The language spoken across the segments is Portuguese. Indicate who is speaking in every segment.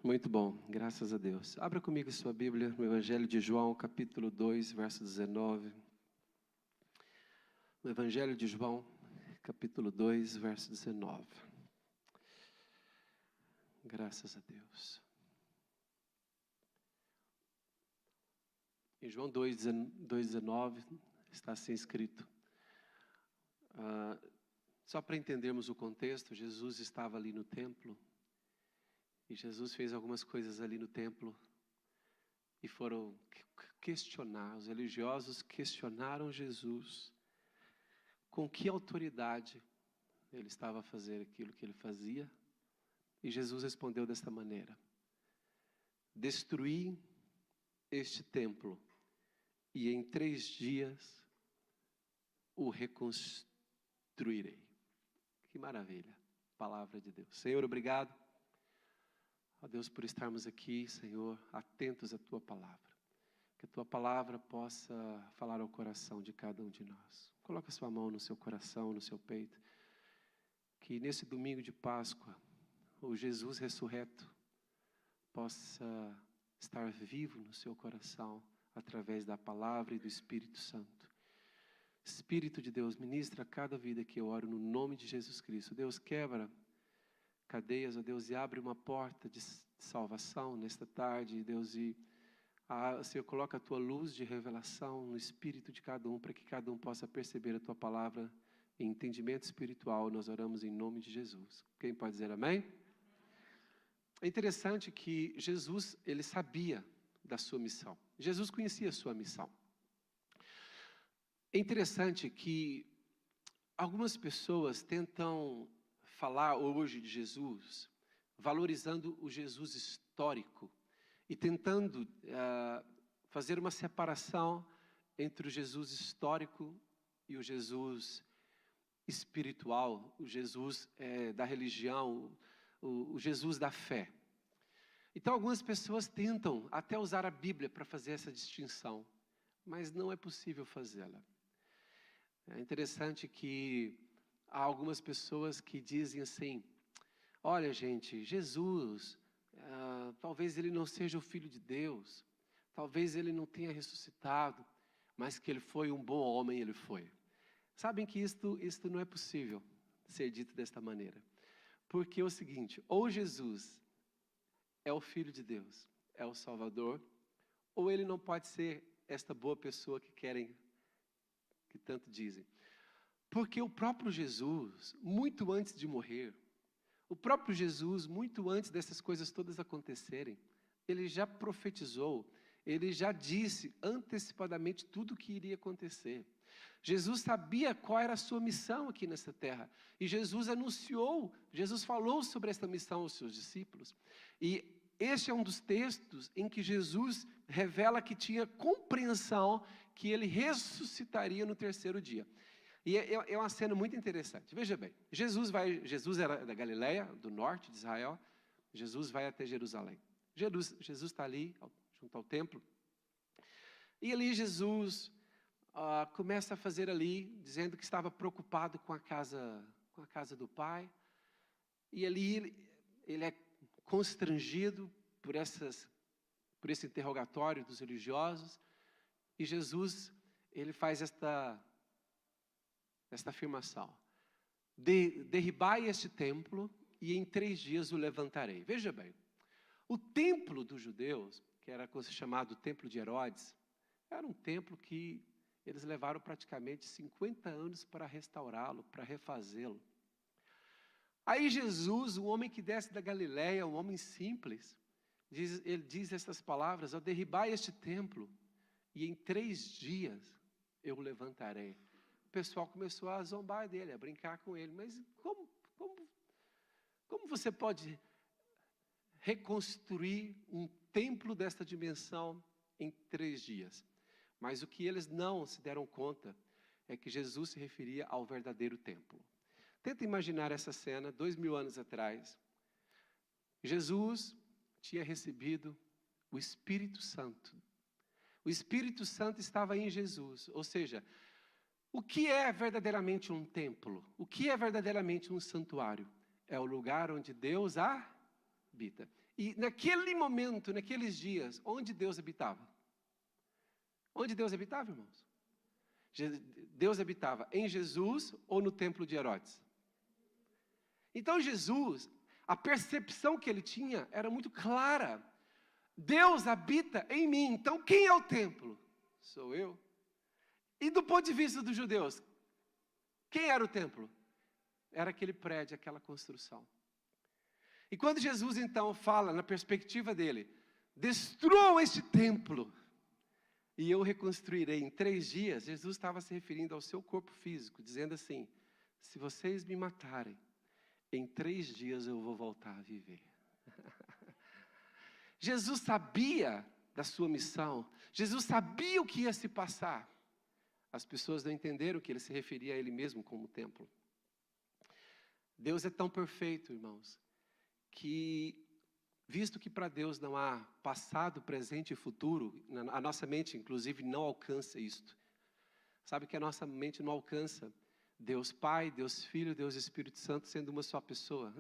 Speaker 1: Muito bom, graças a Deus. Abra comigo sua Bíblia no Evangelho de João, capítulo 2, verso 19. No Evangelho de João, capítulo 2, verso 19. Graças a Deus. Em João 2,19 está assim escrito. Só para entendermos o contexto, Jesus estava ali no templo. E Jesus fez algumas coisas ali no templo e foram questionar. Os religiosos questionaram Jesus com que autoridade ele estava a fazer aquilo que ele fazia. E Jesus respondeu desta maneira: destruí este templo e em 3 dias o reconstruirei. Que maravilha, palavra de Deus. Senhor, obrigado. Ó Deus, por estarmos aqui, Senhor, atentos à Tua palavra. Que a Tua palavra possa falar ao coração de cada um de nós. Coloque a sua mão no seu coração, no seu peito. Que nesse domingo de Páscoa, o Jesus ressurreto possa estar vivo no seu coração, através da palavra e do Espírito Santo. Espírito de Deus, ministra cada vida que eu oro no nome de Jesus Cristo. Deus, quebra cadeias, ó Deus, e abre uma porta de salvação nesta tarde, Deus, e Senhor, coloca a Tua luz de revelação no espírito de cada um, para que cada um possa perceber a Tua palavra em entendimento espiritual. Nós oramos em nome de Jesus. Quem pode dizer amém? É interessante que Jesus, ele sabia da sua missão. Jesus conhecia a sua missão. É interessante que algumas pessoas tentam falar hoje de Jesus, valorizando o Jesus histórico e tentando fazer uma separação entre o Jesus histórico e o Jesus espiritual, o Jesus da religião, o Jesus da fé. Então algumas pessoas tentam até usar a Bíblia para fazer essa distinção, mas não é possível fazê-la. É interessante que há algumas pessoas que dizem assim: olha gente, Jesus, talvez ele não seja o Filho de Deus, talvez ele não tenha ressuscitado, mas que ele foi um bom homem, ele foi. Sabem que isto não é possível ser dito desta maneira. Porque é o seguinte, ou Jesus é o Filho de Deus, é o Salvador, ou ele não pode ser esta boa pessoa que tanto dizem. Porque o próprio Jesus, muito antes de morrer, o próprio Jesus, muito antes dessas coisas todas acontecerem, ele já profetizou, ele já disse antecipadamente tudo o que iria acontecer. Jesus sabia qual era a sua missão aqui nessa terra. E Jesus anunciou, Jesus falou sobre esta missão aos seus discípulos. E este é um dos textos em que Jesus revela que tinha compreensão que ele ressuscitaria no 3º dia. E é uma cena muito interessante. Veja bem, Jesus era da Galileia, do norte de Israel. Jesus vai até Jerusalém. Jesus está ali, junto ao templo. E ali Jesus começa a fazer ali, dizendo que estava preocupado com a casa do Pai. E ali ele é constrangido por esse interrogatório dos religiosos. E Jesus, ele faz esta afirmação: derribai este templo e em 3 dias o levantarei. Veja bem, o templo dos judeus, que era chamado Templo de Herodes, era um templo que eles levaram praticamente 50 anos para restaurá-lo, para refazê-lo. Aí Jesus, um homem que desce da Galileia, um homem simples, ele diz essas palavras: derribai este templo e em 3 dias eu o levantarei. O pessoal começou a zombar dele, a brincar com ele. Mas como você pode reconstruir um templo desta dimensão em 3 dias? Mas o que eles não se deram conta é que Jesus se referia ao verdadeiro templo. Tenta imaginar essa cena, 2000 anos atrás. Jesus tinha recebido o Espírito Santo. O Espírito Santo estava em Jesus, ou seja, o que é verdadeiramente um templo? O que é verdadeiramente um santuário? É o lugar onde Deus habita. E naquele momento, naqueles dias, onde Deus habitava? Onde Deus habitava, irmãos? Deus habitava em Jesus ou no templo de Herodes? Então Jesus, a percepção que ele tinha era muito clara. Deus habita em mim, então quem é o templo? Sou eu. E do ponto de vista dos judeus, quem era o templo? Era aquele prédio, aquela construção. E quando Jesus então fala, na perspectiva dele, destruam este templo, e eu reconstruirei em 3 dias, Jesus estava se referindo ao seu corpo físico, dizendo assim, se vocês me matarem, em 3 dias eu vou voltar a viver. Jesus sabia da sua missão, Jesus sabia o que ia se passar. As pessoas não entenderam que ele se referia a ele mesmo como templo. Deus é tão perfeito, irmãos, que, visto que para Deus não há passado, presente e futuro, a nossa mente, inclusive, não alcança isto. Sabe que a nossa mente não alcança Deus Pai, Deus Filho, Deus Espírito Santo sendo uma só pessoa.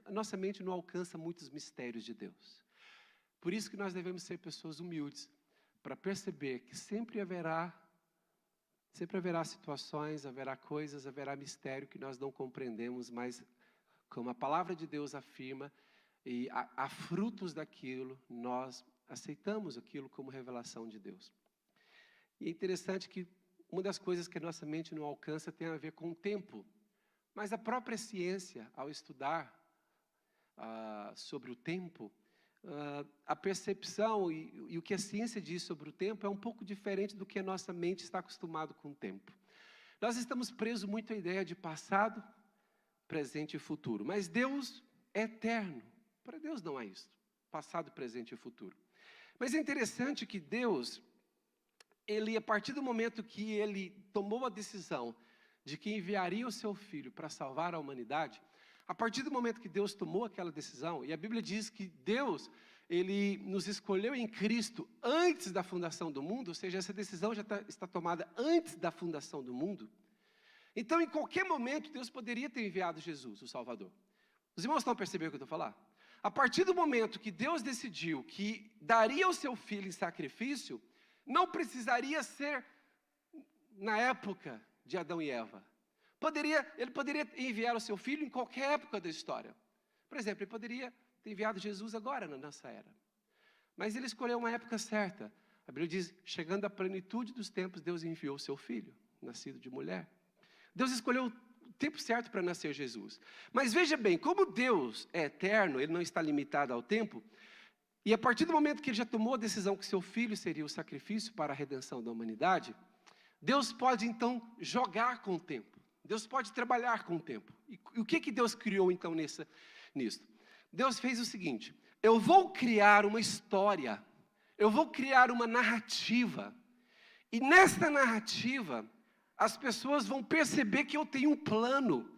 Speaker 1: A nossa mente não alcança muitos mistérios de Deus. Por isso que nós devemos ser pessoas humildes, para perceber que sempre haverá situações, haverá coisas, haverá mistério que nós não compreendemos, mas como a palavra de Deus afirma, e há frutos daquilo, nós aceitamos aquilo como revelação de Deus. E é interessante que uma das coisas que a nossa mente não alcança tem a ver com o tempo, mas a própria ciência, ao estudar sobre o tempo, a percepção e o que a ciência diz sobre o tempo é um pouco diferente do que a nossa mente está acostumado com o tempo. Nós estamos presos muito à ideia de passado, presente e futuro, mas Deus é eterno. Para Deus não há isso, passado, presente e futuro. Mas é interessante que Deus, a partir do momento que ele tomou a decisão de que enviaria o seu Filho para salvar a humanidade, a partir do momento que Deus tomou aquela decisão, e a Bíblia diz que Deus, ele nos escolheu em Cristo antes da fundação do mundo, ou seja, essa decisão já está tomada antes da fundação do mundo. Então, em qualquer momento, Deus poderia ter enviado Jesus, o Salvador. Os irmãos estão percebendo o que eu estou falando? A partir do momento que Deus decidiu que daria o seu Filho em sacrifício, não precisaria ser na época de Adão e Eva. Ele poderia enviar o seu Filho em qualquer época da história. Por exemplo, ele poderia ter enviado Jesus agora, na nossa era. Mas ele escolheu uma época certa. A Bíblia diz, chegando à plenitude dos tempos, Deus enviou o seu Filho, nascido de mulher. Deus escolheu o tempo certo para nascer Jesus. Mas veja bem, como Deus é eterno, ele não está limitado ao tempo, e a partir do momento que ele já tomou a decisão que seu Filho seria o sacrifício para a redenção da humanidade, Deus pode então jogar com o tempo. Deus pode trabalhar com o tempo. E o que Deus criou então nisso? Deus fez o seguinte, eu vou criar uma história, eu vou criar uma narrativa, e nesta narrativa, as pessoas vão perceber que eu tenho um plano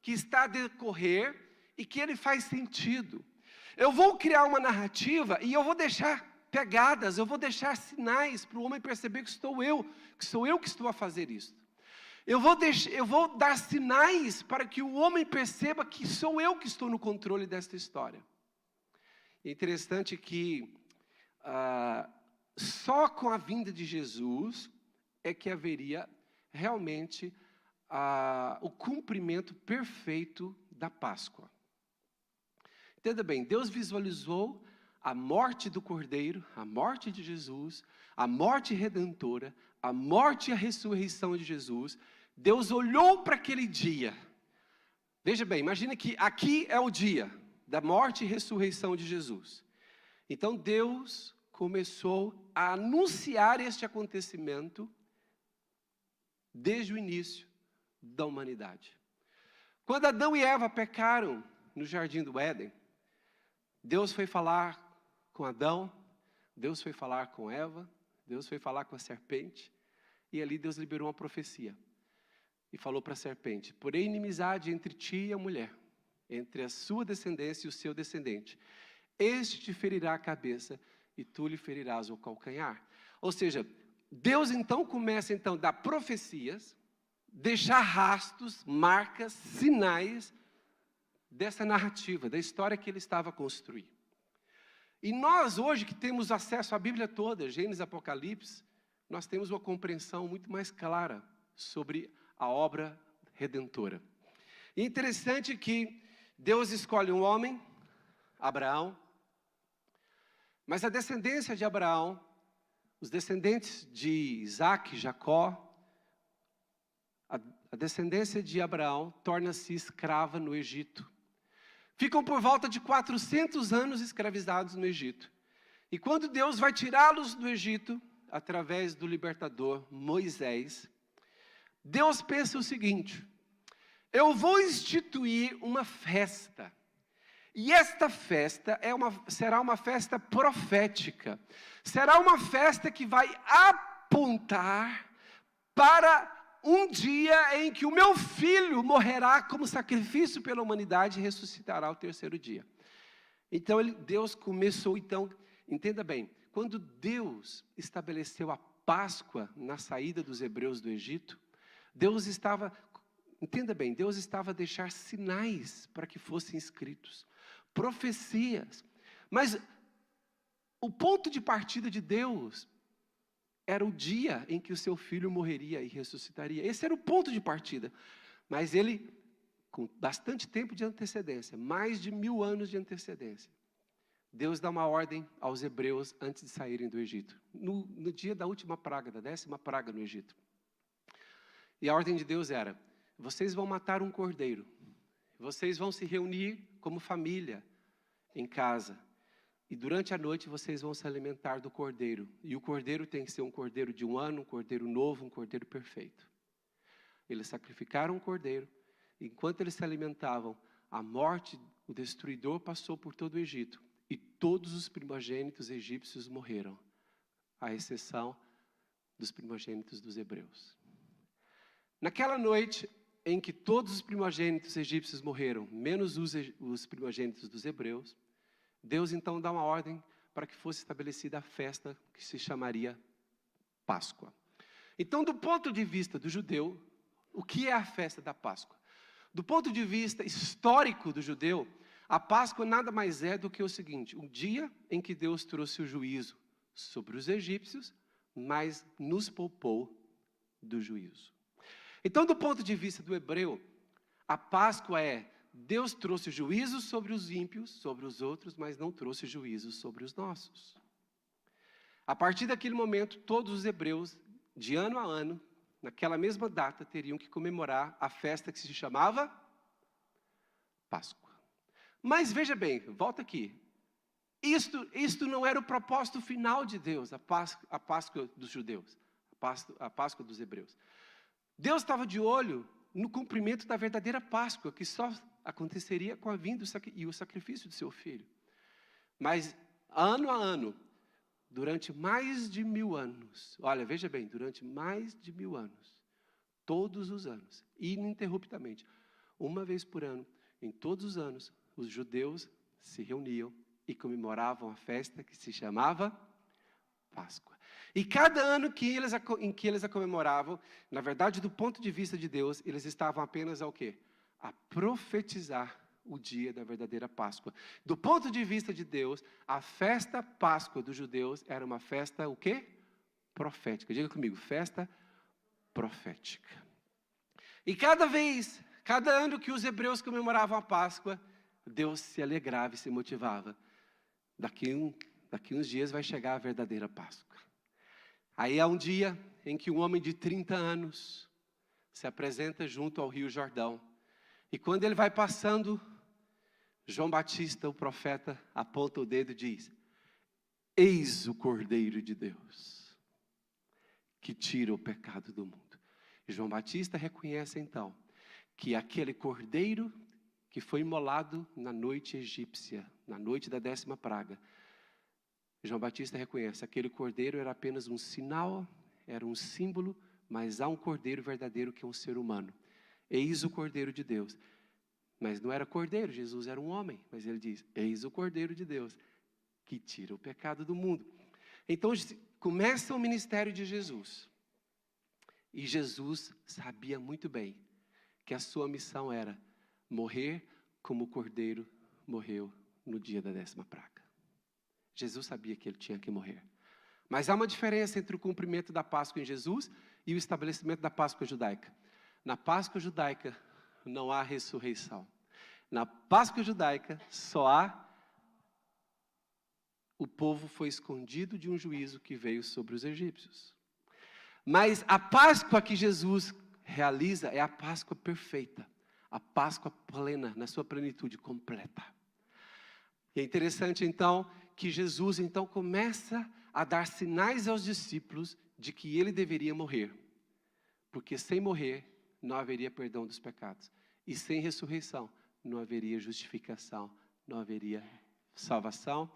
Speaker 1: que está a decorrer e que ele faz sentido. Eu vou criar uma narrativa e eu vou deixar pegadas, eu vou deixar sinais para o homem perceber que sou eu que estou a fazer isso. Eu vou dar sinais para que o homem perceba que sou eu que estou no controle desta história. É interessante que só com a vinda de Jesus é que haveria realmente o cumprimento perfeito da Páscoa. Entenda bem, Deus visualizou a morte do Cordeiro, a morte de Jesus, a morte redentora, a morte e a ressurreição de Jesus. Deus olhou para aquele dia. Veja bem, imagina que aqui é o dia da morte e ressurreição de Jesus. Então Deus começou a anunciar este acontecimento desde o início da humanidade. Quando Adão e Eva pecaram no jardim do Éden, Deus foi falar com Adão, Deus foi falar com Eva, Deus foi falar com a serpente, e ali Deus liberou uma profecia. E falou para a serpente, porém inimizade entre ti e a mulher, entre a sua descendência e o seu descendente. Este te ferirá a cabeça e tu lhe ferirás o calcanhar. Ou seja, Deus então começa a dar profecias, deixar rastros, marcas, sinais dessa narrativa, da história que ele estava a construir. E nós hoje que temos acesso à Bíblia toda, Gênesis, Apocalipse, nós temos uma compreensão muito mais clara sobre a obra redentora. E é interessante que Deus escolhe um homem, Abraão, mas a descendência de Abraão, os descendentes de Isaac, Jacó, a descendência de Abraão torna-se escrava no Egito. Ficam por volta de 400 anos escravizados no Egito. E quando Deus vai tirá-los do Egito, através do libertador Moisés, Deus pensa o seguinte: eu vou instituir uma festa. E esta festa será uma festa profética. Será uma festa que vai apontar para um dia em que o meu filho morrerá como sacrifício pela humanidade e ressuscitará ao terceiro dia. Então Deus começou, entenda bem, quando Deus estabeleceu a Páscoa na saída dos hebreus do Egito, Deus estava a deixar sinais para que fossem escritos, profecias. Mas o ponto de partida de Deus era o dia em que o seu filho morreria e ressuscitaria. Esse era o ponto de partida. Mas ele, com bastante tempo de antecedência, mais de 1000 anos de antecedência, Deus dá uma ordem aos hebreus antes de saírem do Egito. No dia da última praga, da 10ª praga no Egito. E a ordem de Deus era: vocês vão matar um cordeiro. Vocês vão se reunir como família em casa. E durante a noite vocês vão se alimentar do cordeiro. E o cordeiro tem que ser um cordeiro de 1 ano, um cordeiro novo, um cordeiro perfeito. Eles sacrificaram um cordeiro. Enquanto eles se alimentavam, a morte, o destruidor passou por todo o Egito. E todos os primogênitos egípcios morreram, à exceção dos primogênitos dos hebreus. Naquela noite em que todos os primogênitos egípcios morreram, menos os primogênitos dos hebreus, Deus então dá uma ordem para que fosse estabelecida a festa que se chamaria Páscoa. Então, do ponto de vista do judeu, o que é a festa da Páscoa? Do ponto de vista histórico do judeu, a Páscoa nada mais é do que o seguinte: um dia em que Deus trouxe o juízo sobre os egípcios, mas nos poupou do juízo. Então, do ponto de vista do hebreu, a Páscoa é: Deus trouxe juízo sobre os ímpios, sobre os outros, mas não trouxe juízo sobre os nossos. A partir daquele momento, todos os hebreus, de ano a ano, naquela mesma data, teriam que comemorar a festa que se chamava Páscoa. Mas veja bem, volta aqui. Isto não era o propósito final de Deus, a Páscoa dos judeus, a Páscoa dos hebreus. Deus estava de olho no cumprimento da verdadeira Páscoa, que só aconteceria com a vinda e o sacrifício de seu filho. Mas, ano a ano, durante mais de 1000 anos, olha, veja bem, durante mais de 1000 anos, todos os anos, ininterruptamente, uma vez por ano, em todos os anos, os judeus se reuniam e comemoravam a festa que se chamava Páscoa. E cada ano em que eles a comemoravam, na verdade, do ponto de vista de Deus, eles estavam apenas ao quê? A profetizar o dia da verdadeira Páscoa. Do ponto de vista de Deus, a festa Páscoa dos judeus era uma festa o quê? Profética. Diga comigo, festa profética. E cada ano que os hebreus comemoravam a Páscoa, Deus se alegrava e se motivava. Daqui uns dias vai chegar a verdadeira Páscoa. Aí há um dia em que um homem de 30 anos se apresenta junto ao Rio Jordão. E quando ele vai passando, João Batista, o profeta, aponta o dedo e diz: eis o Cordeiro de Deus, que tira o pecado do mundo. E João Batista reconhece então que aquele Cordeiro que foi imolado na noite egípcia, na noite da 10ª praga, João Batista reconhece, aquele cordeiro era apenas um sinal, era um símbolo, mas há um cordeiro verdadeiro que é um ser humano. Eis o Cordeiro de Deus. Mas não era cordeiro, Jesus era um homem, mas ele diz, eis o Cordeiro de Deus, que tira o pecado do mundo. Então começa o ministério de Jesus. E Jesus sabia muito bem que a sua missão era morrer como o cordeiro morreu no dia da 10ª praga. Jesus sabia que ele tinha que morrer. Mas há uma diferença entre o cumprimento da Páscoa em Jesus e o estabelecimento da Páscoa judaica. Na Páscoa judaica não há ressurreição. Na Páscoa judaica só há o povo foi escondido de um juízo que veio sobre os egípcios. Mas a Páscoa que Jesus realiza é a Páscoa perfeita, a Páscoa plena, na sua plenitude completa. E é interessante então que Jesus então começa a dar sinais aos discípulos de que ele deveria morrer, porque sem morrer não haveria perdão dos pecados, e sem ressurreição não haveria justificação, não haveria salvação,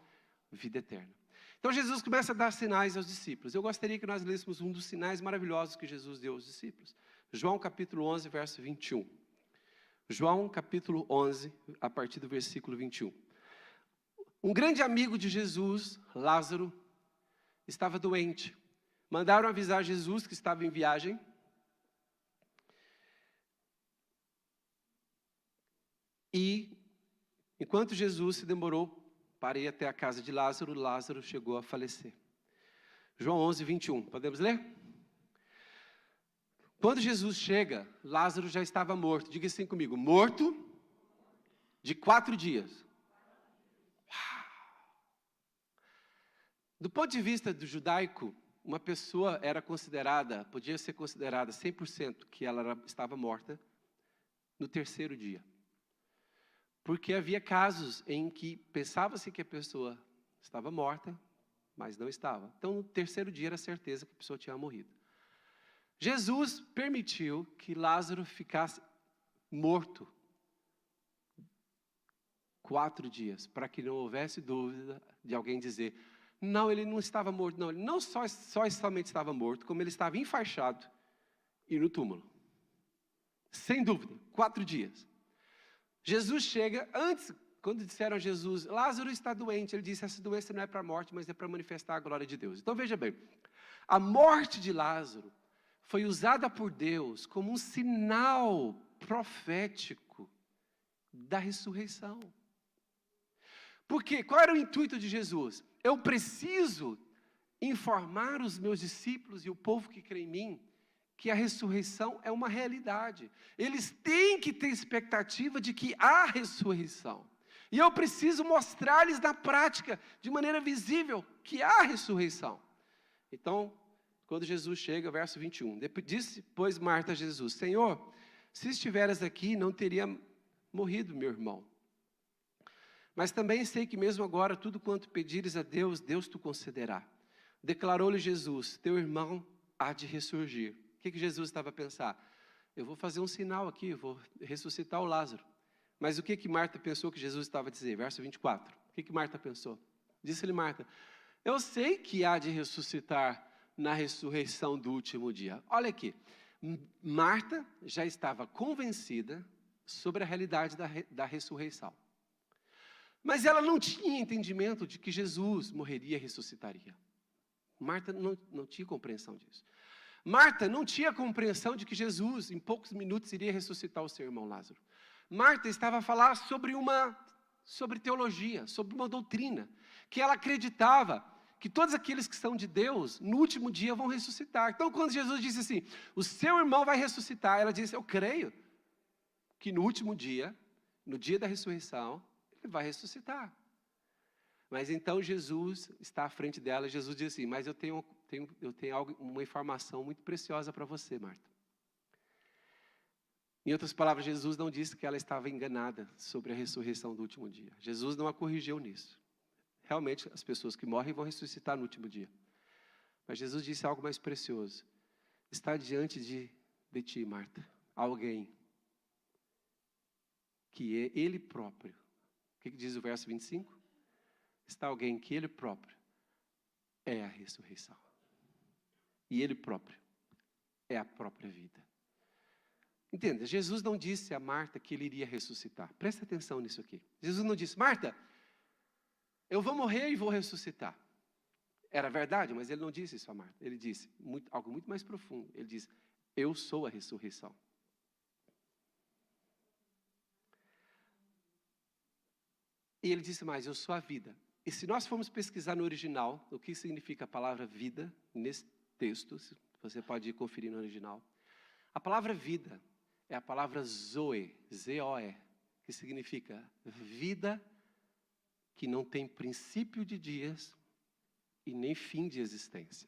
Speaker 1: vida eterna. Então Jesus começa a dar sinais aos discípulos. Eu gostaria que nós lêssemos um dos sinais maravilhosos que Jesus deu aos discípulos. João capítulo 11, verso 21. João capítulo 11, a partir do versículo 21. Um grande amigo de Jesus, Lázaro, estava doente. Mandaram avisar Jesus que estava em viagem. E, enquanto Jesus se demorou para ir até a casa de Lázaro, Lázaro chegou a falecer. João 11, 21. Podemos ler? Quando Jesus chega, Lázaro já estava morto. Diga assim comigo, morto de 4 dias. Do ponto de vista do judaico, uma pessoa era considerada, podia ser considerada 100% que ela estava morta no 3º dia. Porque havia casos em que pensava-se que a pessoa estava morta, mas não estava. Então, no 3º dia era certeza que a pessoa tinha morrido. Jesus permitiu que Lázaro ficasse morto 4 dias, para que não houvesse dúvida de alguém dizer, não, ele não estava morto. Não, ele não somente estava morto, como ele estava enfaixado e no túmulo. Sem dúvida, 4 dias. Jesus chega, antes, quando disseram a Jesus, Lázaro está doente, ele disse, essa doença não é para a morte, mas é para manifestar a glória de Deus. Então veja bem, a morte de Lázaro foi usada por Deus como um sinal profético da ressurreição. Porque qual era o intuito de Jesus? Eu preciso informar os meus discípulos e o povo que crê em mim que a ressurreição é uma realidade. Eles têm que ter expectativa de que há ressurreição. E eu preciso mostrar-lhes na prática, de maneira visível, que há ressurreição. Então, quando Jesus chega, verso 21, disse, pois, Marta a Jesus, Senhor, se estiveras aqui, não teria morrido meu irmão. Mas também sei que mesmo agora, tudo quanto pedires a Deus, Deus te concederá. Declarou-lhe Jesus, teu irmão há de ressurgir. O que Jesus estava a pensar? Eu vou fazer um sinal aqui, eu vou ressuscitar o Lázaro. Mas o que Marta pensou que Jesus estava a dizer? Verso 24. O que Marta pensou? Disse-lhe Marta, eu sei que há de ressuscitar na ressurreição do último dia. Olha aqui, Marta já estava convencida sobre a realidade da ressurreição. Mas ela não tinha entendimento de que Jesus morreria e ressuscitaria. Marta não tinha compreensão disso. Marta não tinha compreensão de que Jesus, em poucos minutos, iria ressuscitar o seu irmão Lázaro. Marta estava a falar sobre teologia, sobre uma doutrina, que ela acreditava que todos aqueles que são de Deus, no último dia vão ressuscitar. Então, quando Jesus disse assim, o seu irmão vai ressuscitar, ela disse, eu creio que no último dia, no dia da ressurreição, ele vai ressuscitar. Mas então Jesus está à frente dela, e Jesus diz assim, mas eu tenho uma informação muito preciosa para você, Marta. Em outras palavras, Jesus não disse que ela estava enganada sobre a ressurreição do último dia. Jesus não a corrigiu nisso. Realmente, as pessoas que morrem vão ressuscitar no último dia. Mas Jesus disse algo mais precioso. Está diante de ti, Marta, alguém que é Ele próprio. O que diz o verso 25? Está alguém que Ele próprio é a ressurreição. E Ele próprio é a própria vida. Entenda, Jesus não disse a Marta que Ele iria ressuscitar. Presta atenção nisso aqui. Jesus não disse, Marta, eu vou morrer e vou ressuscitar. Era verdade, mas Ele não disse isso a Marta. Ele disse algo muito mais profundo. Ele disse, eu sou a ressurreição. E Ele disse mais, eu sou a vida. E se nós formos pesquisar no original, o que significa a palavra vida, nesse texto, você pode ir conferir no original. A palavra vida é a palavra zoe, Z-O-E, que significa vida que não tem princípio de dias e nem fim de existência.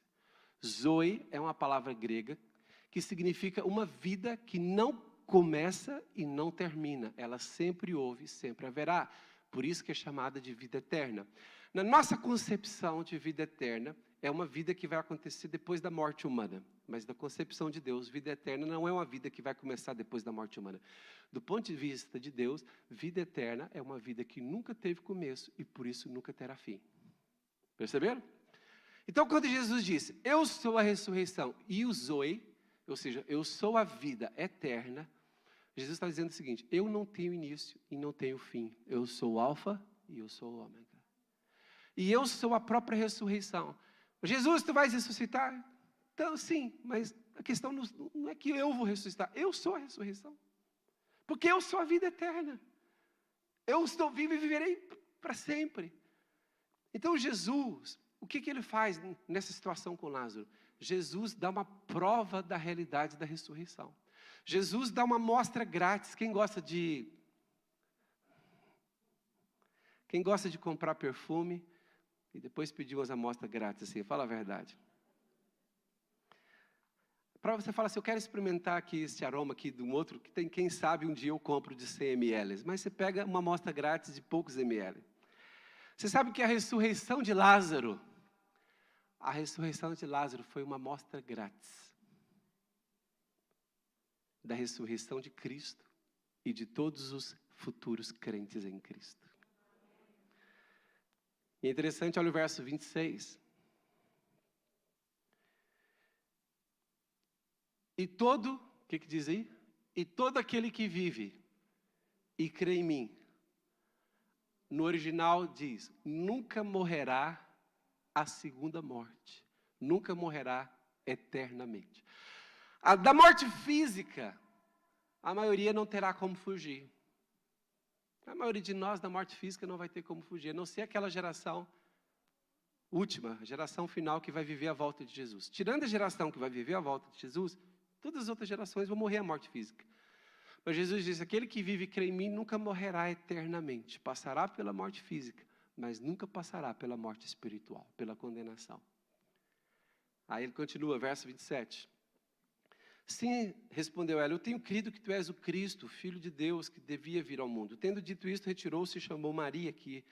Speaker 1: Zoe é uma palavra grega que significa uma vida que não começa e não termina. Ela sempre houve, sempre haverá. Por isso que é chamada de vida eterna. Na nossa concepção de vida eterna, é uma vida que vai acontecer depois da morte humana. Mas da concepção de Deus, vida eterna não é uma vida que vai começar depois da morte humana. Do ponto de vista de Deus, vida eterna é uma vida que nunca teve começo e por isso nunca terá fim. Perceberam? Então, quando Jesus disse, eu sou a ressurreição e o Zoe, ou seja, eu sou a vida eterna, Jesus está dizendo o seguinte, eu não tenho início e não tenho fim. Eu sou o alfa e eu sou o ômega. E eu sou a própria ressurreição. Jesus, tu vais ressuscitar? Então, sim, mas a questão não é que eu vou ressuscitar. Eu sou a ressurreição. Porque eu sou a vida eterna. Eu estou vivo e viverei para sempre. Então, Jesus, o que ele faz nessa situação com Lázaro? Jesus dá uma prova da realidade da ressurreição. Jesus dá uma amostra grátis. Quem gosta de comprar perfume e depois pedir umas amostras grátis, assim, fala a verdade. Para você falar assim, eu quero experimentar aqui esse aroma aqui de um outro, que tem, quem sabe um dia eu compro de 100 ml. Mas você pega uma amostra grátis de poucos ml. Você sabe que a ressurreição de Lázaro foi uma amostra grátis da ressurreição de Cristo e de todos os futuros crentes em Cristo. E é interessante, olha o verso 26. E todo, o que diz aí? E todo aquele que vive e crê em mim. No original diz, nunca morrerá a segunda morte. Nunca morrerá eternamente. Da morte física, a maioria não terá como fugir. A maioria de nós, da morte física, não vai ter como fugir. A não ser aquela geração última, a geração final que vai viver a volta de Jesus. Tirando a geração que vai viver a volta de Jesus, todas as outras gerações vão morrer a morte física. Mas Jesus diz, aquele que vive e crê em mim nunca morrerá eternamente. Passará pela morte física, mas nunca passará pela morte espiritual, pela condenação. Aí ele continua, verso 27. Sim, respondeu ela, eu tenho crido que tu és o Cristo, Filho de Deus, que devia vir ao mundo. Tendo dito isto, retirou-se e chamou Maria, que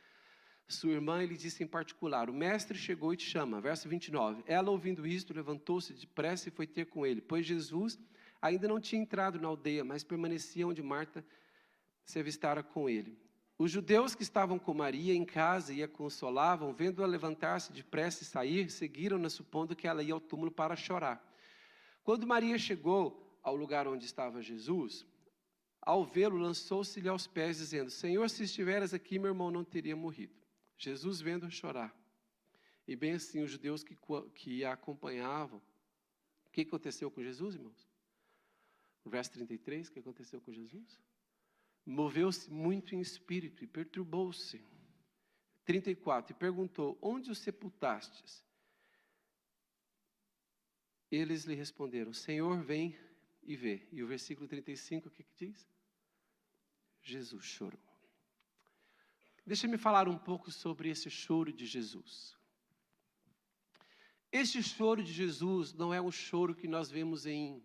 Speaker 1: sua irmã, e lhe disse em particular, o mestre chegou e te chama. Verso 29. Ela, ouvindo isto, levantou-se depressa e foi ter com ele, pois Jesus ainda não tinha entrado na aldeia, mas permanecia onde Marta se avistara com ele. Os judeus que estavam com Maria em casa e a consolavam, vendo-a levantar-se depressa e sair, seguiram-na, supondo que ela ia ao túmulo para chorar. Quando Maria chegou ao lugar onde estava Jesus, ao vê-lo, lançou-se-lhe aos pés, dizendo, Senhor, se estiveras aqui, meu irmão não teria morrido. Jesus vendo-a chorar. E bem assim, os judeus que a acompanhavam. O que aconteceu com Jesus, irmãos? No verso 33, o que aconteceu com Jesus? Moveu-se muito em espírito e perturbou-se. 34, e perguntou, onde o sepultastes? Eles lhe responderam, Senhor, vem e vê. E o versículo 35, o que diz? Jesus chorou. Deixa-me falar um pouco sobre esse choro de Jesus. Este choro de Jesus não é um choro que nós vemos em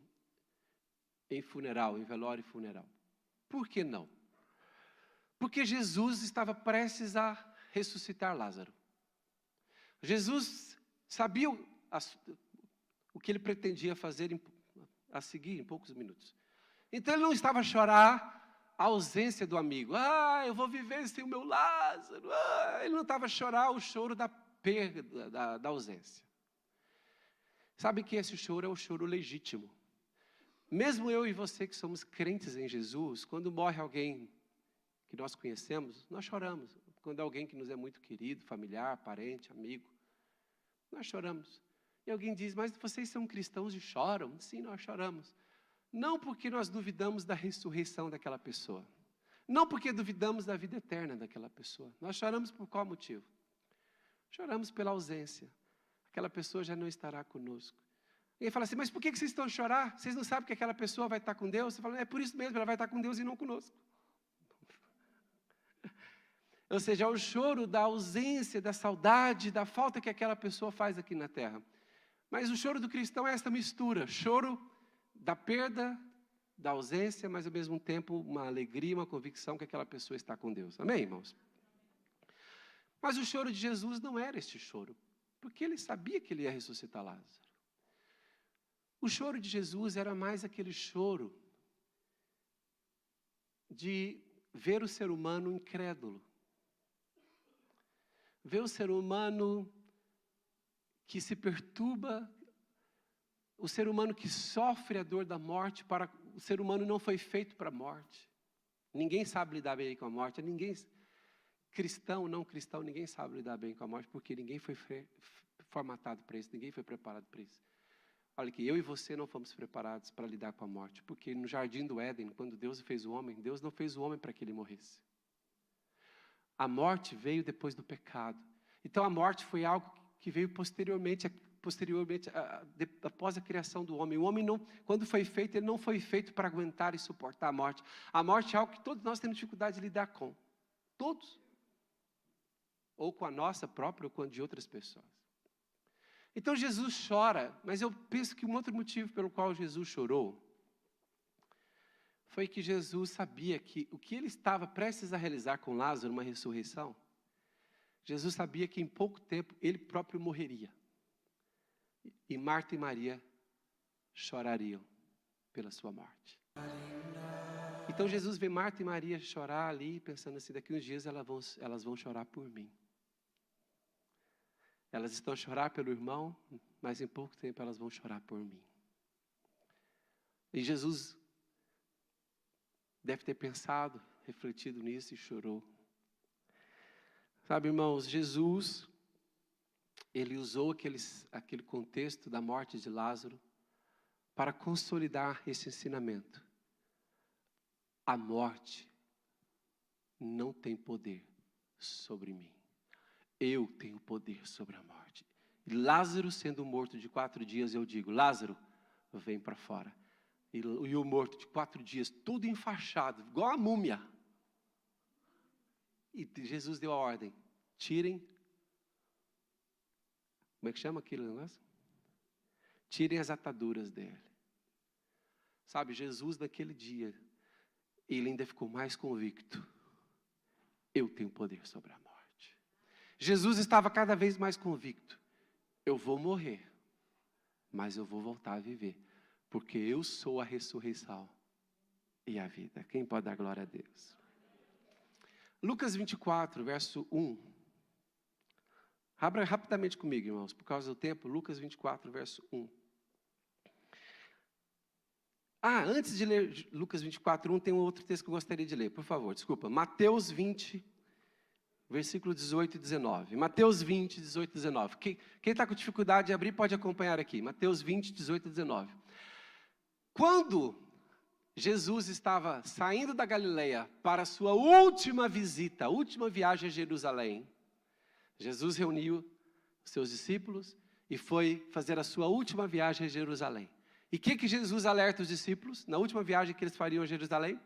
Speaker 1: funeral, em velório e funeral. Por que não? Porque Jesus estava prestes a ressuscitar Lázaro. Jesus sabia o que ele pretendia fazer a seguir em poucos minutos. Então ele não estava a chorar a ausência do amigo. Eu vou viver sem o meu Lázaro. Ele não estava a chorar o choro da perda, da ausência. Sabe que esse choro é o choro legítimo. Mesmo eu e você que somos crentes em Jesus, quando morre alguém que nós conhecemos, nós choramos. Quando é alguém que nos é muito querido, familiar, parente, amigo, nós choramos. E alguém diz, mas vocês são cristãos e choram? Sim, nós choramos. Não porque nós duvidamos da ressurreição daquela pessoa. Não porque duvidamos da vida eterna daquela pessoa. Nós choramos por qual motivo? Choramos pela ausência. Aquela pessoa já não estará conosco. E ele fala assim, mas por que vocês estão a chorar? Vocês não sabem que aquela pessoa vai estar com Deus? Você fala, é por isso mesmo, ela vai estar com Deus e não conosco. Ou seja, é o choro da ausência, da saudade, da falta que aquela pessoa faz aqui na terra. Mas o choro do cristão é essa mistura, choro da perda, da ausência, mas ao mesmo tempo uma alegria, uma convicção que aquela pessoa está com Deus. Amém, irmãos? Mas o choro de Jesus não era este choro, porque ele sabia que ele ia ressuscitar Lázaro. O choro de Jesus era mais aquele choro de ver o ser humano incrédulo. Ver o ser humano que se perturba, o ser humano que sofre a dor da morte, o ser humano não foi feito para a morte. Ninguém sabe lidar bem com a morte, cristão, não cristão, ninguém sabe lidar bem com a morte, porque ninguém foi formatado para isso, ninguém foi preparado para isso. Olha que eu e você não fomos preparados para lidar com a morte, porque no jardim do Éden, quando Deus fez o homem, Deus não fez o homem para que ele morresse. A morte veio depois do pecado. Então a morte foi algo que veio posteriormente após a criação do homem. O homem, quando foi feito, ele não foi feito para aguentar e suportar a morte. A morte é algo que todos nós temos dificuldade de lidar com. Todos. Ou com a nossa própria, ou com a de outras pessoas. Então Jesus chora, mas eu penso que um outro motivo pelo qual Jesus chorou foi que Jesus sabia que o que ele estava prestes a realizar com Lázaro, uma ressurreição, Jesus sabia que em pouco tempo ele próprio morreria. E Marta e Maria chorariam pela sua morte. Então Jesus vê Marta e Maria chorar ali, pensando assim, daqui uns dias elas vão chorar por mim. Elas estão a chorar pelo irmão, mas em pouco tempo elas vão chorar por mim. E Jesus deve ter pensado, refletido nisso e chorou. Sabe, irmãos, Jesus, ele usou aquele contexto da morte de Lázaro para consolidar esse ensinamento. A morte não tem poder sobre mim. Eu tenho poder sobre a morte. E Lázaro sendo morto de 4 dias, eu digo, Lázaro, vem para fora. E o morto de 4 dias, tudo enfaixado, igual a múmia. E Jesus deu a ordem, tirem, como é que chama aquele negócio? Tirem as ataduras dele. Sabe, Jesus naquele dia, ele ainda ficou mais convicto. Eu tenho poder sobre a morte. Jesus estava cada vez mais convicto. Eu vou morrer, mas eu vou voltar a viver. Porque eu sou a ressurreição e a vida. Quem pode dar glória a Deus? Lucas 24, verso 1. Abra rapidamente comigo, irmãos, por causa do tempo. Lucas 24, verso 1. Antes de ler Lucas 24, 1, tem um outro texto que eu gostaria de ler, por favor, desculpa. Mateus 20, versículo 18 e 19. Mateus 20, 18 e 19. Quem está com dificuldade de abrir, pode acompanhar aqui. Mateus 20, 18 e 19. Quando Jesus estava saindo da Galileia para a sua última visita, a última viagem a Jerusalém, Jesus reuniu seus discípulos e foi fazer a sua última viagem a Jerusalém. E o que Jesus alerta os discípulos na última viagem que eles fariam a Jerusalém?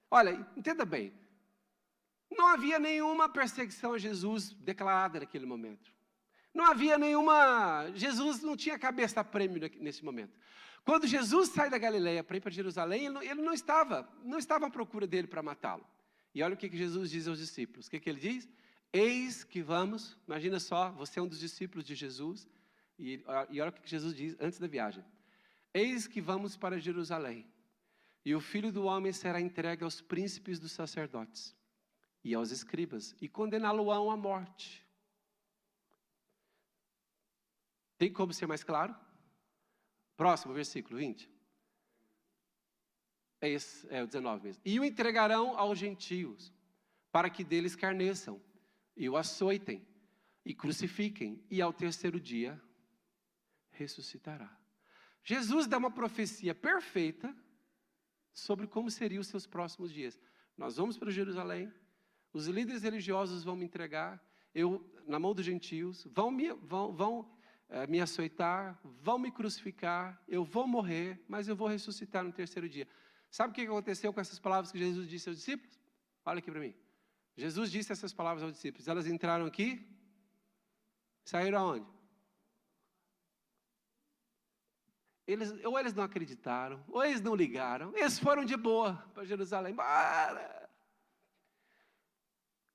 Speaker 1: Olha, entenda bem, não havia nenhuma perseguição a Jesus declarada naquele momento. Não havia Jesus não tinha cabeça a prêmio nesse momento. Quando Jesus sai da Galileia para ir para Jerusalém, ele não estava à procura dele para matá-lo. E olha o que Jesus diz aos discípulos. O que ele diz? Eis que vamos, imagina só, você é um dos discípulos de Jesus, e olha o que Jesus diz antes da viagem. Eis que vamos para Jerusalém, e o Filho do Homem será entregue aos príncipes dos sacerdotes e aos escribas, e condená-lo-ão à morte. Tem como ser mais claro? Próximo, versículo 20. É o 19 mesmo. E o entregarão aos gentios, para que deles escarneçam, e o açoitem, e crucifiquem, e ao terceiro dia ressuscitará. Jesus dá uma profecia perfeita sobre como seriam os seus próximos dias. Nós vamos para Jerusalém, os líderes religiosos vão me entregar, na mão dos gentios, vão me açoitar, vão me crucificar, eu vou morrer, mas eu vou ressuscitar no terceiro dia. Sabe o que aconteceu com essas palavras que Jesus disse aos discípulos? Olha aqui para mim. Jesus disse essas palavras aos discípulos. Elas entraram aqui, saíram aonde? Ou eles não acreditaram, ou eles não ligaram, eles foram de boa para Jerusalém. Bora!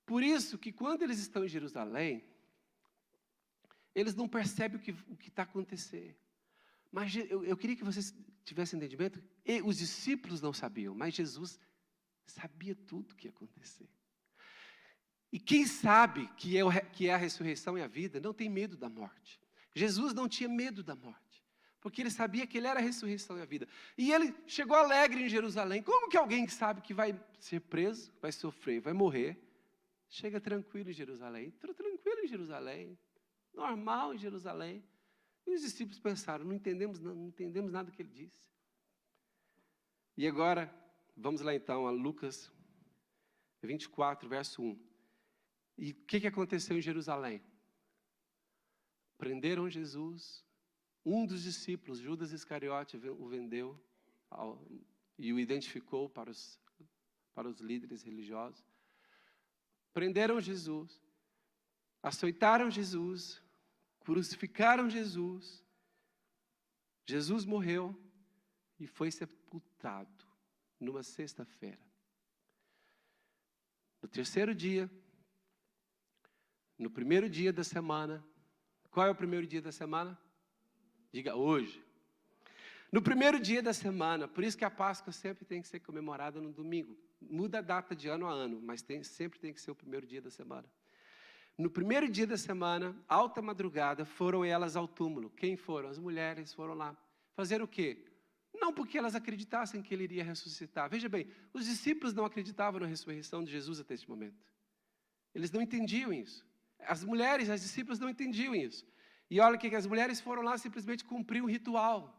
Speaker 1: Por isso que quando eles estão em Jerusalém, eles não percebem o que está acontecendo. Mas eu queria que vocês tivessem entendimento. E os discípulos não sabiam, mas Jesus sabia tudo o que ia acontecer. E quem sabe que é a ressurreição e a vida, não tem medo da morte. Jesus não tinha medo da morte, porque ele sabia que ele era a ressurreição e a vida. E ele chegou alegre em Jerusalém. Como que alguém que sabe que vai ser preso, vai sofrer, vai morrer, chega tranquilo em Jerusalém? Tranquilo em Jerusalém, normal em Jerusalém. E os discípulos pensaram, não entendemos nada do que ele disse. E agora, vamos lá então a Lucas 24, verso 1. E o que aconteceu em Jerusalém? Prenderam Jesus, um dos discípulos, Judas Iscariote, o vendeu e o identificou para os líderes religiosos. Prenderam Jesus, açoitaram Jesus, crucificaram Jesus. Jesus morreu e foi sepultado numa sexta-feira. No terceiro dia, no primeiro dia da semana, qual é o primeiro dia da semana? Diga, hoje. No primeiro dia da semana, por isso que a Páscoa sempre tem que ser comemorada no domingo. Muda a data de ano a ano, mas sempre tem que ser o primeiro dia da semana. No primeiro dia da semana, alta madrugada, foram elas ao túmulo. Quem foram? As mulheres foram lá. Fazer o quê? Não porque elas acreditassem que ele iria ressuscitar. Veja bem, os discípulos não acreditavam na ressurreição de Jesus até este momento. Eles não entendiam isso. As mulheres, as discípulas não entendiam isso. E olha que as mulheres foram lá simplesmente cumprir um ritual.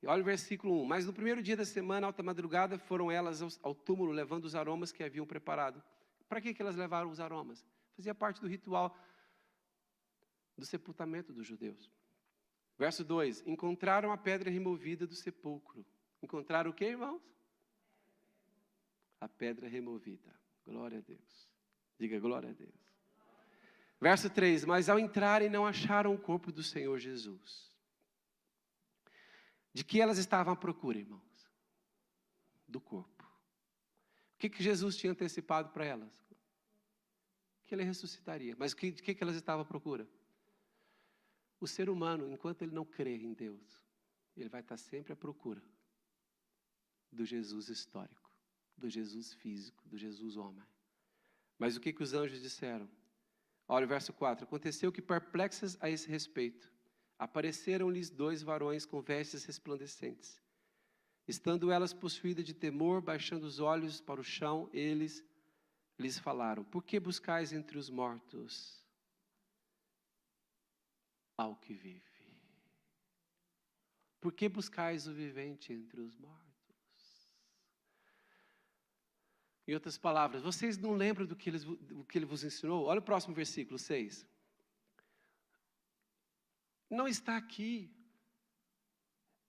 Speaker 1: E olha o versículo 1. Mas no primeiro dia da semana, alta madrugada, foram elas ao túmulo, levando os aromas que haviam preparado. Para que elas levaram os aromas? Fazia parte do ritual do sepultamento dos judeus. Verso 2. Encontraram a pedra removida do sepulcro. Encontraram o que, irmãos? A pedra removida. Glória a Deus. Diga glória a Deus. Verso 3. Mas ao entrarem não acharam o corpo do Senhor Jesus. De que elas estavam à procura, irmãos? Do corpo. O que Jesus tinha antecipado para elas? Que ele ressuscitaria. Mas de que elas estavam à procura? O ser humano, enquanto ele não crê em Deus, ele vai estar sempre à procura do Jesus histórico, do Jesus físico, do Jesus homem. Mas o que os anjos disseram? Olha o verso 4. Aconteceu que, perplexas a esse respeito, apareceram-lhes 2 varões com vestes resplandecentes. Estando elas possuídas de temor, baixando os olhos para o chão, eles lhes falaram: por que buscais entre os mortos ao que vive? Por que buscais o vivente entre os mortos? Em outras palavras, vocês não lembram do que ele vos ensinou? Olha o próximo versículo, 6. Não está aqui.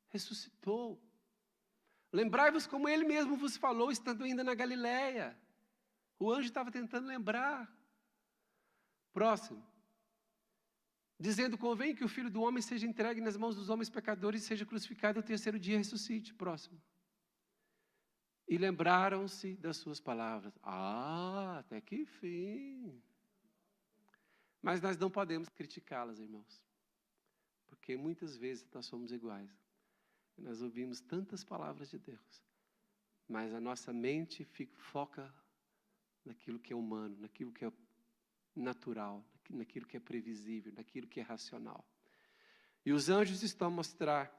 Speaker 1: Ressuscitou. Lembrai-vos como ele mesmo vos falou, estando ainda na Galileia. O anjo estava tentando lembrar. Próximo. Dizendo, convém que o Filho do Homem seja entregue nas mãos dos homens pecadores e seja crucificado e ao terceiro dia ressuscite. Próximo. E lembraram-se das suas palavras. Até que fim. Mas nós não podemos criticá-las, irmãos. Porque muitas vezes nós somos iguais. Nós ouvimos tantas palavras de Deus. Mas a nossa mente foca naquilo que é humano, naquilo que é natural, naquilo que é previsível, naquilo que é racional. E os anjos estão a mostrar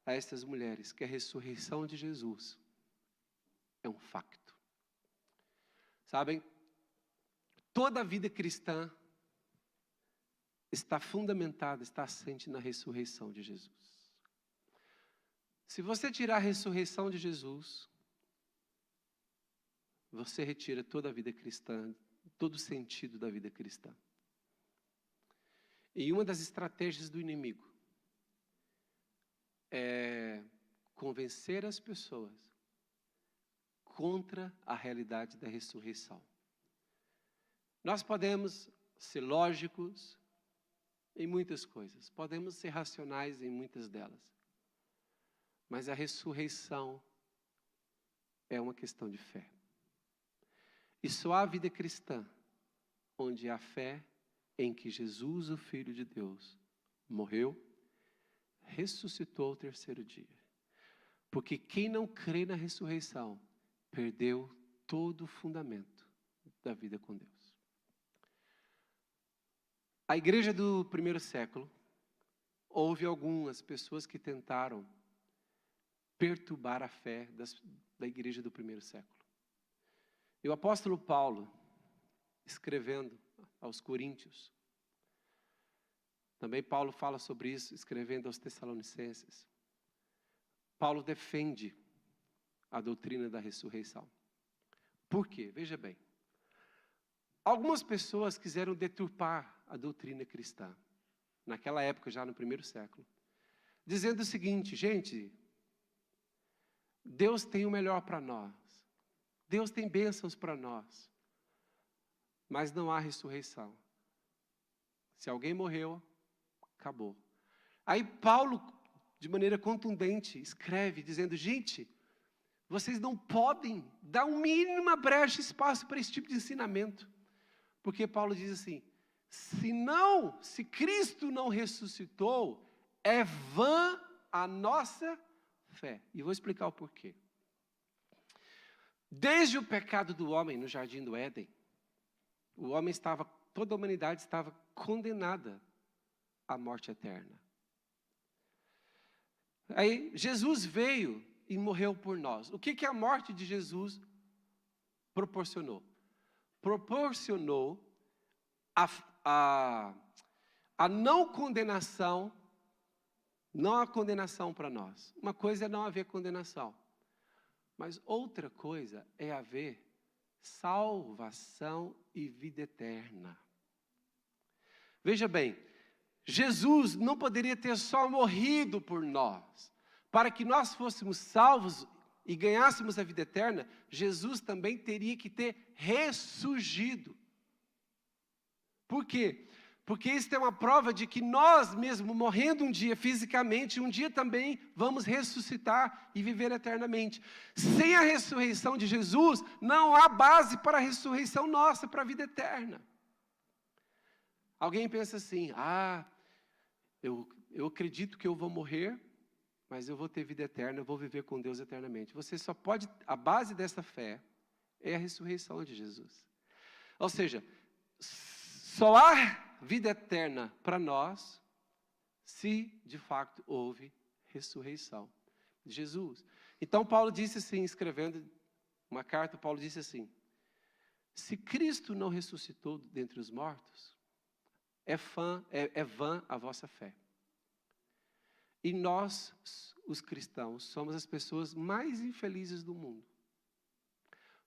Speaker 1: a estas mulheres que a ressurreição de Jesus é um facto. Sabem, toda a vida cristã está fundamentada, está assente na ressurreição de Jesus. Se você tirar a ressurreição de Jesus, você retira toda a vida cristã, todo o sentido da vida cristã. E uma das estratégias do inimigo é convencer as pessoas contra a realidade da ressurreição. Nós podemos ser lógicos em muitas coisas, podemos ser racionais em muitas delas, mas a ressurreição é uma questão de fé. E só há vida cristã onde há fé em que Jesus, o Filho de Deus, morreu, ressuscitou ao terceiro dia. Porque quem não crê na ressurreição, perdeu todo o fundamento da vida com Deus. A igreja do primeiro século, houve algumas pessoas que tentaram perturbar a fé da igreja do primeiro século. E o apóstolo Paulo, escrevendo aos Coríntios, também Paulo fala sobre isso, escrevendo aos Tessalonicenses. Paulo defende a doutrina da ressurreição. Por quê? Veja bem. Algumas pessoas quiseram deturpar a doutrina cristã, naquela época, já no primeiro século, dizendo o seguinte: gente, Deus tem o melhor para nós, Deus tem bênçãos para nós, mas não há ressurreição. Se alguém morreu, acabou. Aí Paulo, de maneira contundente, escreve dizendo: gente, vocês não podem dar um mínima brecha, espaço para esse tipo de ensinamento. Porque Paulo diz assim: se Cristo não ressuscitou, é vã a nossa fé. E eu vou explicar o porquê. Desde o pecado do homem no jardim do Éden, toda a humanidade estava condenada à morte eterna. Aí Jesus veio e morreu por nós. O que a morte de Jesus proporcionou? Proporcionou a não condenação, não a condenação para nós. Uma coisa é não haver condenação, mas outra coisa é haver salvação e vida eterna. Veja bem, Jesus não poderia ter só morrido por nós, para que nós fôssemos salvos e ganhássemos a vida eterna. Jesus também teria que ter ressurgido. Por quê? Porque isso é uma prova de que nós mesmo, morrendo um dia fisicamente, um dia também vamos ressuscitar e viver eternamente. Sem a ressurreição de Jesus, não há base para a ressurreição nossa, para a vida eterna. Alguém pensa assim: eu acredito que eu vou morrer, mas eu vou ter vida eterna, eu vou viver com Deus eternamente. Você só pode, a base dessa fé é a ressurreição de Jesus. Ou seja, só há vida eterna para nós se de fato houve ressurreição de Jesus. Então Paulo disse assim, escrevendo uma carta, Paulo disse assim: se Cristo não ressuscitou dentre os mortos, é vã a vossa fé. E nós, os cristãos, somos as pessoas mais infelizes do mundo.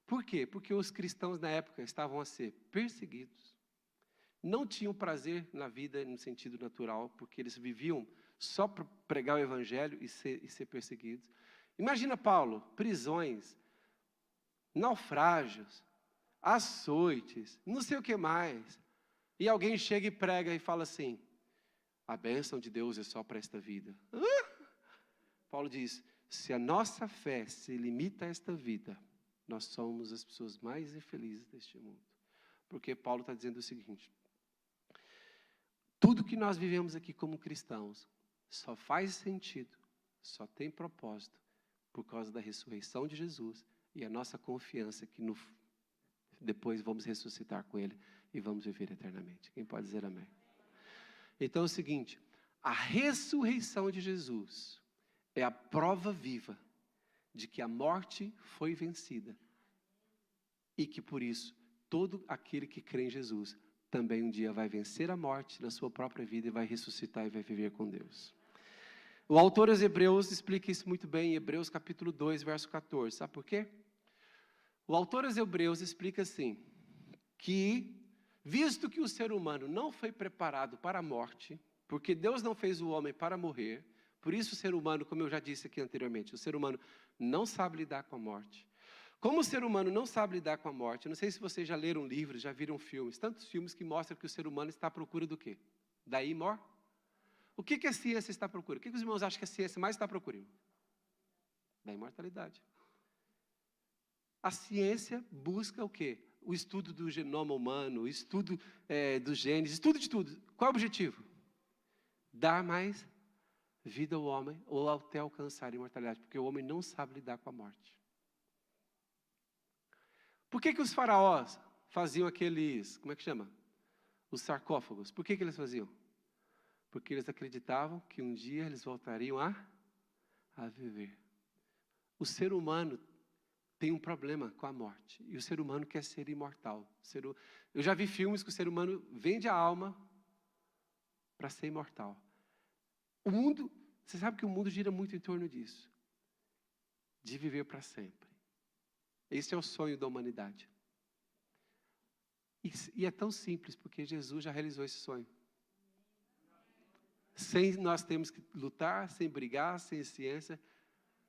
Speaker 1: Por quê? Porque os cristãos na época estavam a ser perseguidos, não tinham prazer na vida no sentido natural, porque eles viviam só para pregar o evangelho e ser perseguidos. Imagina Paulo, prisões, naufrágios, açoites, não sei o que mais. E alguém chega e prega e fala assim: a bênção de Deus é só para esta vida. Paulo diz: se a nossa fé se limita a esta vida, nós somos as pessoas mais infelizes deste mundo. Porque Paulo está dizendo o seguinte: tudo que nós vivemos aqui como cristãos só faz sentido, só tem propósito por causa da ressurreição de Jesus e a nossa confiança que depois vamos ressuscitar com Ele e vamos viver eternamente. Quem pode dizer amém? Então é o seguinte: a ressurreição de Jesus é a prova viva de que a morte foi vencida e que por isso todo aquele que crê em Jesus também um dia vai vencer a morte na sua própria vida e vai ressuscitar e vai viver com Deus. O autor aos Hebreus explica isso muito bem em Hebreus capítulo 2, verso 14. Sabe por quê? O autor aos Hebreus explica assim, que Visto que o ser humano não foi preparado para a morte, porque Deus não fez o homem para morrer, por isso o ser humano, como eu já disse aqui anteriormente, o ser humano não sabe lidar com a morte. Como o ser humano não sabe lidar com a morte, eu não sei se vocês já leram livros, já viram filmes, tantos filmes que mostram que o ser humano está à procura do quê? Da imortalidade. O que a ciência está à procura? O que os irmãos acham que a ciência mais está à procura? Da imortalidade. A ciência busca o quê? O estudo do genoma humano, o estudo dos genes, estudo de tudo. Qual é o objetivo? Dar mais vida ao homem ou até alcançar a imortalidade, porque o homem não sabe lidar com a morte. Por que os faraós faziam aqueles, como é que chama? Os sarcófagos. Por que eles faziam? Porque eles acreditavam que um dia eles voltariam a viver. O ser humano tem um problema com a morte. E o ser humano quer ser imortal. Eu já vi filmes que o ser humano vende a alma para ser imortal. O mundo, você sabe que o mundo gira muito em torno disso. De viver para sempre. Esse é o sonho da humanidade. E é tão simples, porque Jesus já realizou esse sonho. Sem nós termos que lutar, sem brigar, sem ciência,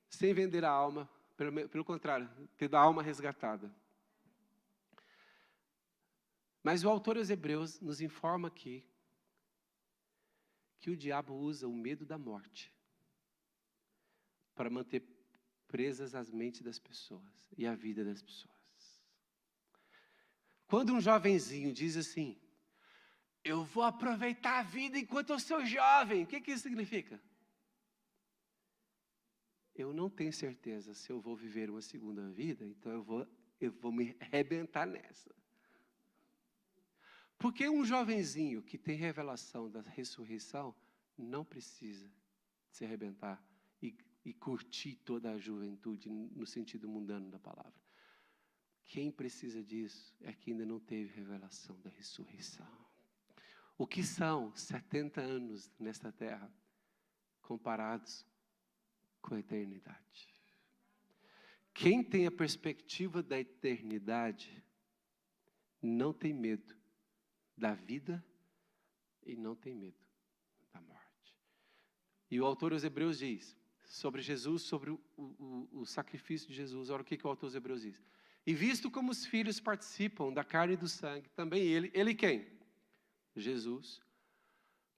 Speaker 1: sem vender a alma. Pelo contrário, ter a alma resgatada. Mas o autor aos Hebreus nos informa aqui que o diabo usa o medo da morte para manter presas as mentes das pessoas e a vida das pessoas. Quando um jovenzinho diz assim, eu vou aproveitar a vida enquanto eu sou jovem, o que isso significa? Eu não tenho certeza se eu vou viver uma segunda vida, então eu vou me arrebentar nessa. Porque um jovenzinho que tem revelação da ressurreição não precisa se arrebentar e curtir toda a juventude no sentido mundano da palavra. Quem precisa disso é quem ainda não teve revelação da ressurreição. O que são 70 anos nesta terra comparados com a eternidade? Quem tem a perspectiva da eternidade não tem medo da vida e não tem medo da morte. E o autor aos Hebreus diz sobre Jesus, sobre o sacrifício de Jesus. Olha o que o autor aos Hebreus diz. E visto como os filhos participam da carne e do sangue, também ele quem? Jesus.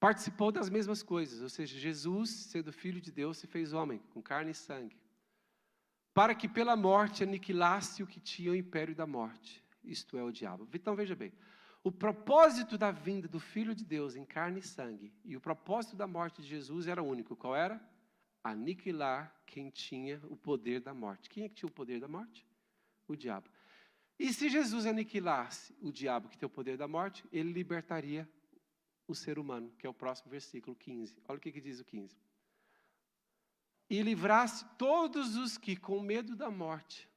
Speaker 1: Participou das mesmas coisas, ou seja, Jesus, sendo filho de Deus, se fez homem, com carne e sangue. Para que pela morte aniquilasse o que tinha o império da morte, isto é, o diabo. Então veja bem, o propósito da vinda do Filho de Deus em carne e sangue, e o propósito da morte de Jesus era único. Qual era? Aniquilar quem tinha o poder da morte. Quem é que tinha o poder da morte? O diabo. E se Jesus aniquilasse o diabo que tem o poder da morte, ele libertaria o ser humano, que é o próximo versículo 15. Olha o que diz o 15. E livrasse todos os que, com medo da morte,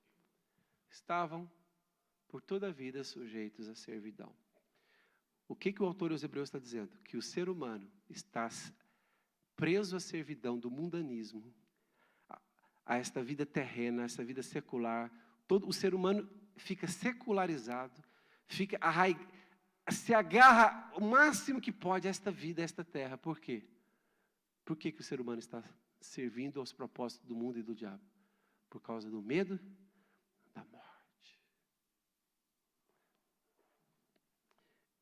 Speaker 1: estavam por toda a vida sujeitos à servidão. O que o autor aos Hebreus está dizendo? Que o ser humano está preso à servidão do mundanismo, a esta vida terrena, a esta vida secular. O ser humano fica secularizado, se agarra o máximo que pode a esta vida, a esta terra. Por quê? Por que o ser humano está servindo aos propósitos do mundo e do diabo? Por causa do medo da morte.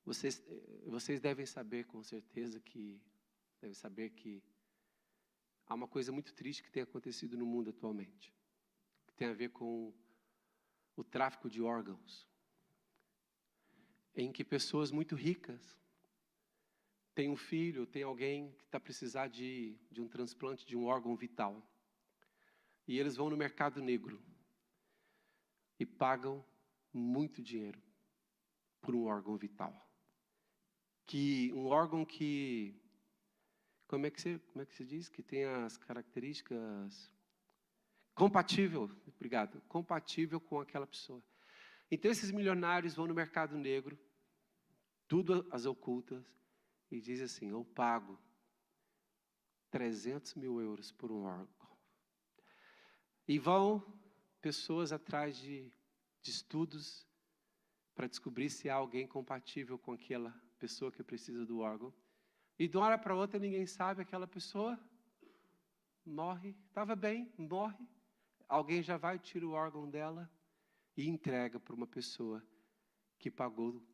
Speaker 1: Vocês devem saber com certeza que há uma coisa muito triste que tem acontecido no mundo atualmente, que tem a ver com o tráfico de órgãos, em que pessoas muito ricas têm um filho, tem alguém que está precisando de um transplante de um órgão vital, e eles vão no mercado negro e pagam muito dinheiro por um órgão vital. Um órgão que, como é que se diz? Que tem as características compatível com aquela pessoa. Então esses milionários vão no mercado negro, tudo às ocultas, e dizem assim, eu pago 300 mil euros por um órgão. E vão pessoas atrás de estudos para descobrir se há alguém compatível com aquela pessoa que precisa do órgão. E de uma hora para outra ninguém sabe, aquela pessoa morre, estava bem, morre. Alguém já vai, tira o órgão dela e entrega para uma pessoa que pagou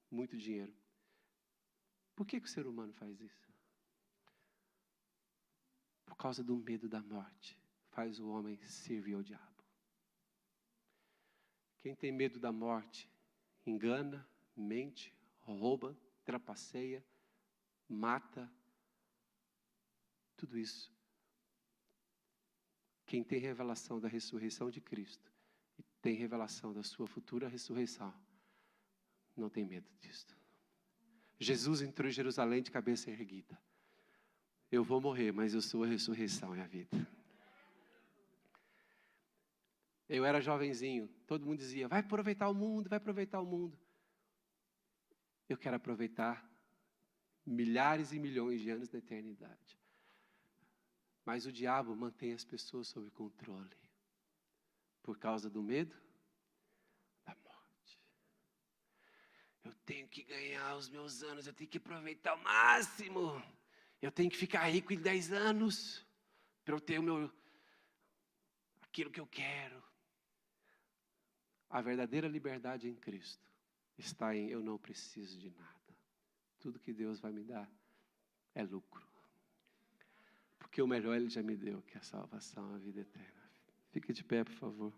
Speaker 1: muito dinheiro. Por que o ser humano faz isso? Por causa do medo da morte, faz o homem servir ao diabo. Quem tem medo da morte, engana, mente, rouba, trapaceia, mata, tudo isso. Quem tem revelação da ressurreição de Cristo e tem revelação da sua futura ressurreição, não tem medo disso. Jesus entrou em Jerusalém de cabeça erguida. Eu vou morrer, mas eu sou a ressurreição e a vida. Eu era jovenzinho, todo mundo dizia, vai aproveitar o mundo, vai aproveitar o mundo. Eu quero aproveitar milhares e milhões de anos da eternidade. Mas o diabo mantém as pessoas sob controle. Por causa do medo da morte. Eu tenho que ganhar os meus anos, eu tenho que aproveitar ao máximo. Eu tenho que ficar rico em 10 anos para eu ter aquilo que eu quero. A verdadeira liberdade em Cristo está em eu não preciso de nada. Tudo que Deus vai me dar é lucro. Porque o melhor Ele já me deu, que é a salvação, a vida eterna. Fique de pé, por favor.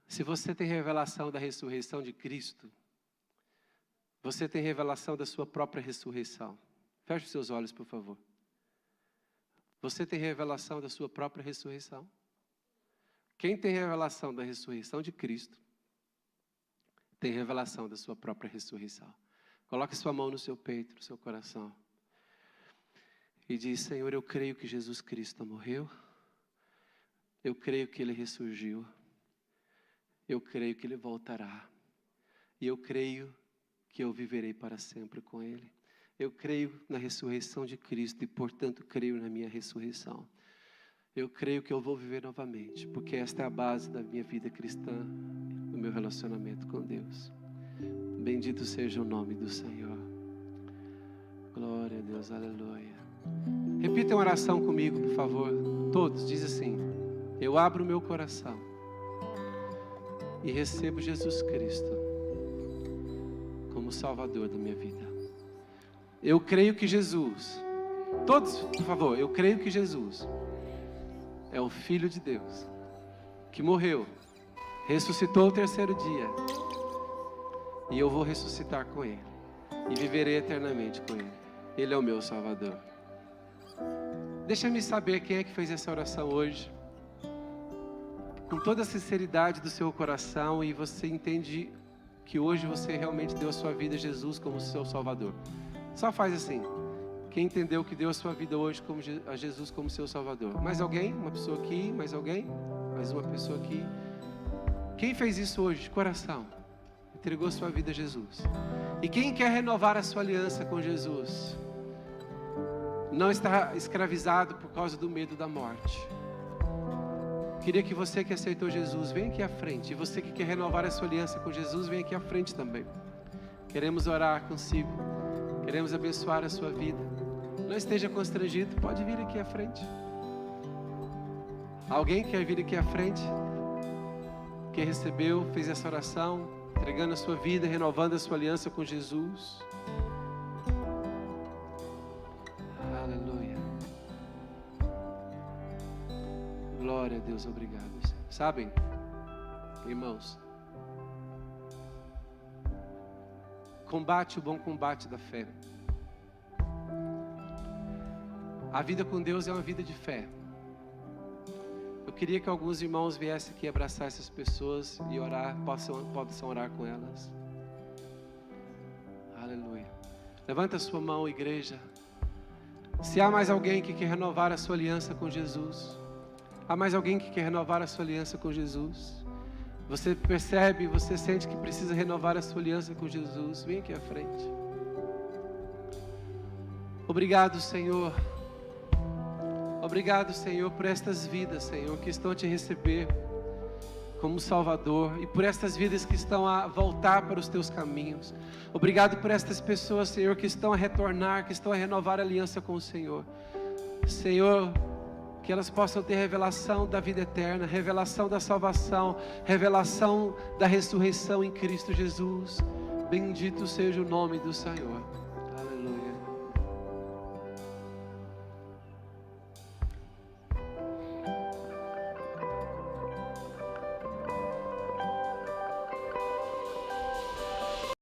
Speaker 1: Se você tem revelação da ressurreição de Cristo, você tem revelação da sua própria ressurreição. Feche os seus olhos, por favor. Você tem revelação da sua própria ressurreição? Quem tem revelação da ressurreição de Cristo, tem revelação da sua própria ressurreição. Coloque sua mão no seu peito, no seu coração. E diz, Senhor, eu creio que Jesus Cristo morreu. Eu creio que Ele ressurgiu. Eu creio que Ele voltará. E eu creio que eu viverei para sempre com Ele. Eu creio na ressurreição de Cristo e, portanto, creio na minha ressurreição. Eu creio que eu vou viver novamente, porque esta é a base da minha vida cristã, do meu relacionamento com Deus. Bendito seja o nome do Senhor. Glória a Deus, aleluia. Repita uma oração comigo, por favor. Todos, diz assim, eu abro o meu coração e recebo Jesus Cristo como Salvador da minha vida. Eu creio que Jesus, todos, por favor, eu creio que Jesus é o Filho de Deus, que morreu, ressuscitou ao terceiro dia, e eu vou ressuscitar com Ele, e viverei eternamente com Ele. Ele é o meu Salvador. Deixa-me saber quem é que fez essa oração hoje, com toda a sinceridade do seu coração, e você entende que hoje você realmente deu a sua vida a Jesus como seu Salvador. Só faz assim. Quem entendeu que deu a sua vida hoje a Jesus como seu Salvador? Mais alguém? Uma pessoa aqui? Mais alguém? Mais uma pessoa aqui? Quem fez isso hoje de coração? Entregou sua vida a Jesus. E quem quer renovar a sua aliança com Jesus? Não está escravizado por causa do medo da morte. Queria que você que aceitou Jesus, venha aqui à frente. E você que quer renovar a sua aliança com Jesus, venha aqui à frente também. Queremos orar consigo. Queremos abençoar a sua vida. Não esteja constrangido, pode vir aqui à frente. Alguém quer vir aqui à frente? Que recebeu, fez essa oração, entregando a sua vida, renovando a sua aliança com Jesus. Aleluia. Glória a Deus, obrigado. Sabem, irmãos, combate o bom combate da fé. A vida com Deus é uma vida de fé. Eu queria que alguns irmãos viessem aqui abraçar essas pessoas e orar, possam orar com elas. Aleluia. Levanta a sua mão, igreja. Se há mais alguém que quer renovar a sua aliança com Jesus, há mais alguém que quer renovar a sua aliança com Jesus, você percebe, você sente que precisa renovar a sua aliança com Jesus, vem aqui à frente. Obrigado, Senhor. Obrigado, Senhor, por estas vidas, Senhor, que estão a Te receber como Salvador, e por estas vidas que estão a voltar para os Teus caminhos. Obrigado por estas pessoas, Senhor, que estão a retornar, que estão a renovar a aliança com o Senhor. Senhor, que elas possam ter revelação da vida eterna, revelação da salvação, revelação da ressurreição em Cristo Jesus. Bendito seja o nome do Senhor.